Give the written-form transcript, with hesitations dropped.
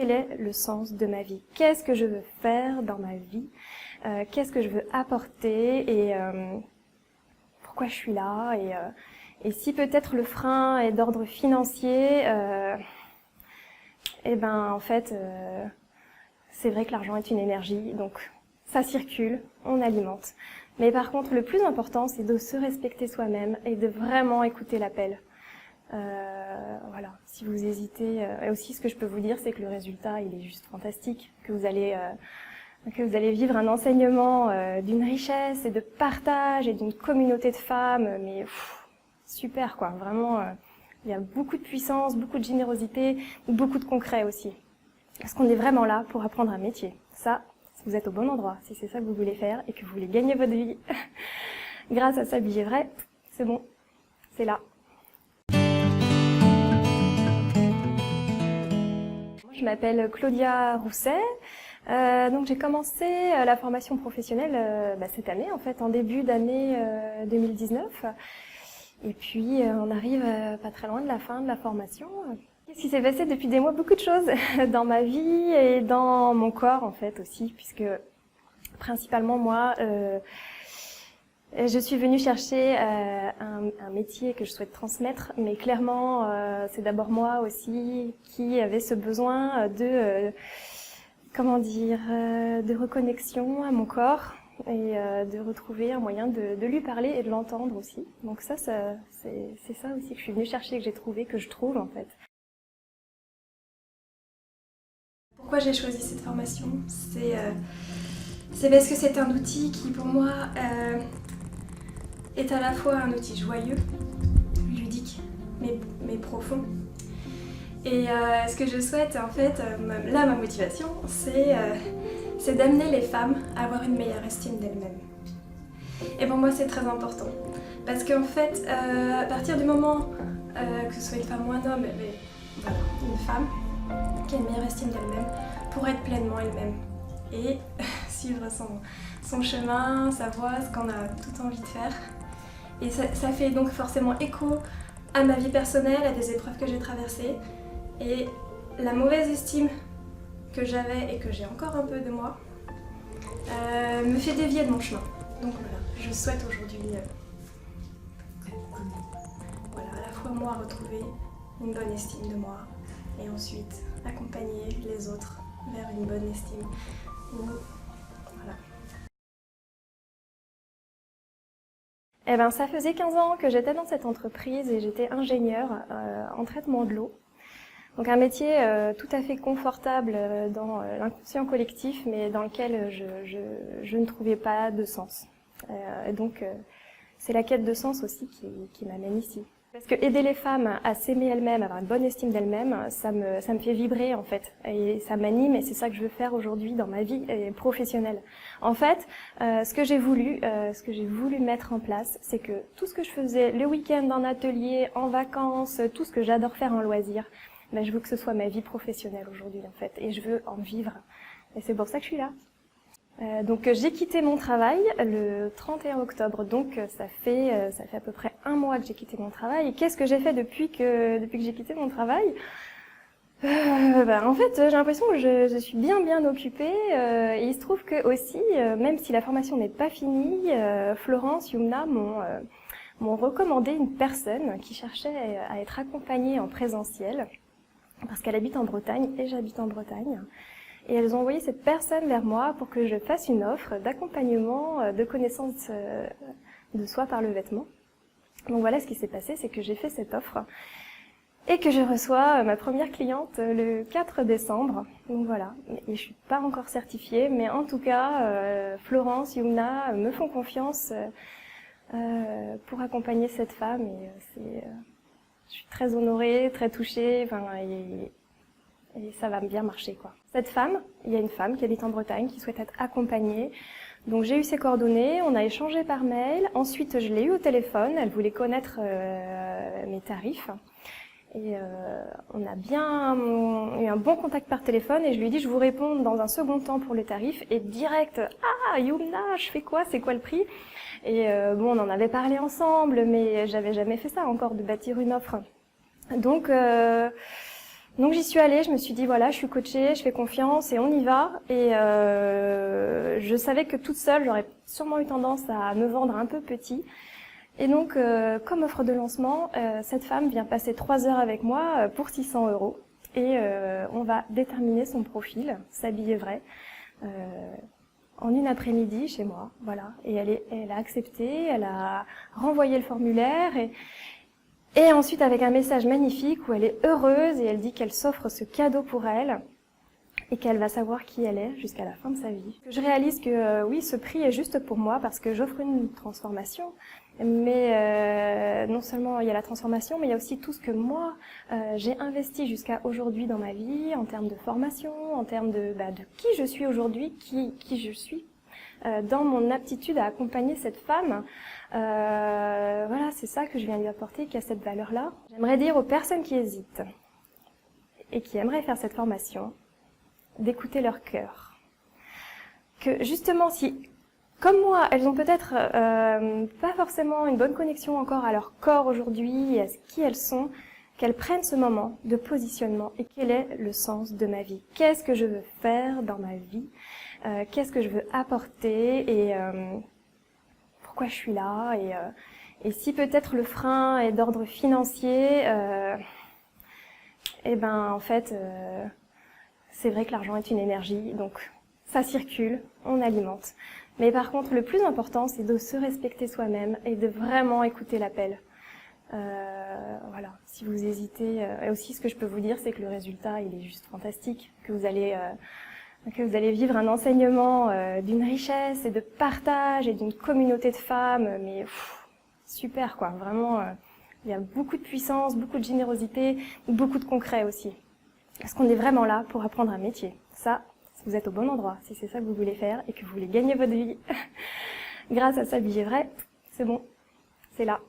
quel est le sens de ma vie? Qu'est-ce que je veux faire dans ma vie? Qu'est-ce que je veux apporter? Et pourquoi je suis là? Et si peut-être le frein est d'ordre financier, eh ben en fait, c'est vrai que l'argent est une énergie, donc ça circule, on alimente. Mais par contre, le plus important, c'est de se respecter soi-même et de vraiment écouter l'appel. Voilà, si vous hésitez, et aussi ce que je peux vous dire, c'est que le résultat, il est juste fantastique, que vous allez vivre un enseignement d'une richesse et de partage et d'une communauté de femmes, mais super quoi, vraiment, il y a beaucoup de puissance, beaucoup de générosité, beaucoup de concret aussi. Parce qu'on est vraiment là pour apprendre un métier. Ça, vous êtes au bon endroit, si c'est ça que vous voulez faire et que vous voulez gagner votre vie grâce à s'habiller vrai, c'est bon, c'est là. Je m'appelle Claudia Rousset, donc j'ai commencé la formation professionnelle cette année, en fait, en début d'année 2019. Et puis on arrive pas très loin de la fin de la formation. Qu'est-ce qui s'est passé depuis des mois? Beaucoup de choses dans ma vie et dans mon corps en fait aussi, puisque principalement moi, je suis venue chercher un métier que je souhaite transmettre, mais clairement c'est d'abord moi aussi qui avait ce besoin de de reconnexion à mon corps et de retrouver un moyen de lui parler et de l'entendre aussi. Donc c'est ça aussi que je suis venue chercher, que j'ai trouvé, que je trouve en fait. Pourquoi j'ai choisi cette formation? C'est parce que c'est un outil qui pour moi est à la fois un outil joyeux, ludique, mais profond. Et ce que je souhaite en fait, ma motivation, c'est d'amener les femmes à avoir une meilleure estime d'elles-mêmes. Et pour moi c'est très important, parce qu'en fait, à partir du moment que ce soit une femme ou un homme, mais voilà, une femme qui a une meilleure estime d'elle-même pour être pleinement elle-même et suivre son chemin, sa voie, ce qu'on a tout envie de faire. Et ça fait donc forcément écho à ma vie personnelle, à des épreuves que j'ai traversées. Et la mauvaise estime que j'avais et que j'ai encore un peu de moi me fait dévier de mon chemin. Donc voilà, je souhaite aujourd'hui à la fois moi retrouver une bonne estime de moi et ensuite accompagner les autres vers une bonne estime. Voilà. Eh ben, ça faisait 15 ans que j'étais dans cette entreprise et j'étais ingénieure en traitement de l'eau. Donc un métier tout à fait confortable dans l'inconscient collectif, mais dans lequel je ne trouvais pas de sens. Donc c'est la quête de sens aussi qui m'amène ici. Parce que aider les femmes à s'aimer elles-mêmes, à avoir une bonne estime d'elles-mêmes, ça me fait vibrer en fait, et ça m'anime, et c'est ça que je veux faire aujourd'hui dans ma vie professionnelle. En fait, ce que j'ai voulu mettre en place, c'est que tout ce que je faisais le week-end en atelier, en vacances, tout ce que j'adore faire en loisir, je veux que ce soit ma vie professionnelle aujourd'hui en fait, et je veux en vivre. Et c'est pour ça que je suis là. Donc j'ai quitté mon travail le 31 octobre, donc ça fait à peu près un mois que j'ai quitté mon travail. Et qu'est-ce que j'ai fait depuis que j'ai quitté mon travail? En fait, j'ai l'impression que je suis bien occupée. Et il se trouve que aussi, même si la formation n'est pas finie, Florence, Yumna m'ont recommandé une personne qui cherchait à être accompagnée en présentiel, parce qu'elle habite en Bretagne et j'habite en Bretagne. Et elles ont envoyé cette personne vers moi pour que je fasse une offre d'accompagnement, de connaissance de soi par le vêtement. Donc voilà, ce qui s'est passé, c'est que j'ai fait cette offre et que je reçois ma première cliente le 4 décembre. Donc voilà, et je suis pas encore certifiée, mais en tout cas, Florence, Yumna me font confiance pour accompagner cette femme. Et je suis très honorée, très touchée, et ça va bien marcher quoi. Cette femme, il y a une femme qui habite en Bretagne qui souhaite être accompagnée. Donc j'ai eu ses coordonnées, on a échangé par mail, ensuite je l'ai eu au téléphone, elle voulait connaître mes tarifs. Et on a bien eu un bon contact par téléphone et je lui ai dit je vous réponds dans un second temps pour le tarif et direct ah Yumna, je fais quoi, c'est quoi le prix? Et on en avait parlé ensemble mais j'avais jamais fait ça encore, de bâtir une offre. Donc Donc j'y suis allée, je me suis dit voilà, je suis coachée, je fais confiance et on y va. Et je savais que toute seule, j'aurais sûrement eu tendance à me vendre un peu petit. Et donc, comme offre de lancement, cette femme vient passer 3 heures avec moi pour 600 €. Et on va déterminer son profil, s'habiller vrai, en une après-midi chez moi. Voilà. Et elle a accepté, elle a renvoyé le formulaire et ensuite avec un message magnifique où elle est heureuse et elle dit qu'elle s'offre ce cadeau pour elle et qu'elle va savoir qui elle est jusqu'à la fin de sa vie. Je réalise que oui, ce prix est juste pour moi parce que j'offre une transformation, mais non seulement il y a la transformation, mais il y a aussi tout ce que moi j'ai investi jusqu'à aujourd'hui dans ma vie, en termes de formation, en termes de qui je suis aujourd'hui, qui je suis, dans mon aptitude à accompagner cette femme. Voilà, c'est ça que je viens lui apporter, qui a cette valeur-là. J'aimerais dire aux personnes qui hésitent et qui aimeraient faire cette formation, d'écouter leur cœur. Que justement, si, comme moi, elles ont peut-être pas forcément une bonne connexion encore à leur corps aujourd'hui et à qui elles sont, qu'elles prennent ce moment de positionnement et quel est le sens de ma vie. Qu'est-ce que je veux faire dans ma vie? Qu'est-ce que je veux apporter et pourquoi je suis là et si peut-être le frein est d'ordre financier, et ben en fait c'est vrai que l'argent est une énergie, donc ça circule, on alimente. Mais par contre, le plus important, c'est de se respecter soi-même et de vraiment écouter l'appel. Voilà, si vous hésitez, et aussi ce que je peux vous dire, c'est que le résultat, il est juste fantastique, que vous allez vivre un enseignement d'une richesse et de partage et d'une communauté de femmes, mais super quoi, vraiment, il y a beaucoup de puissance, beaucoup de générosité, beaucoup de concret aussi. Parce qu'on est vraiment là pour apprendre un métier. Ça, vous êtes au bon endroit, si c'est ça que vous voulez faire et que vous voulez gagner votre vie grâce à s'habiller vrai, c'est bon, c'est là.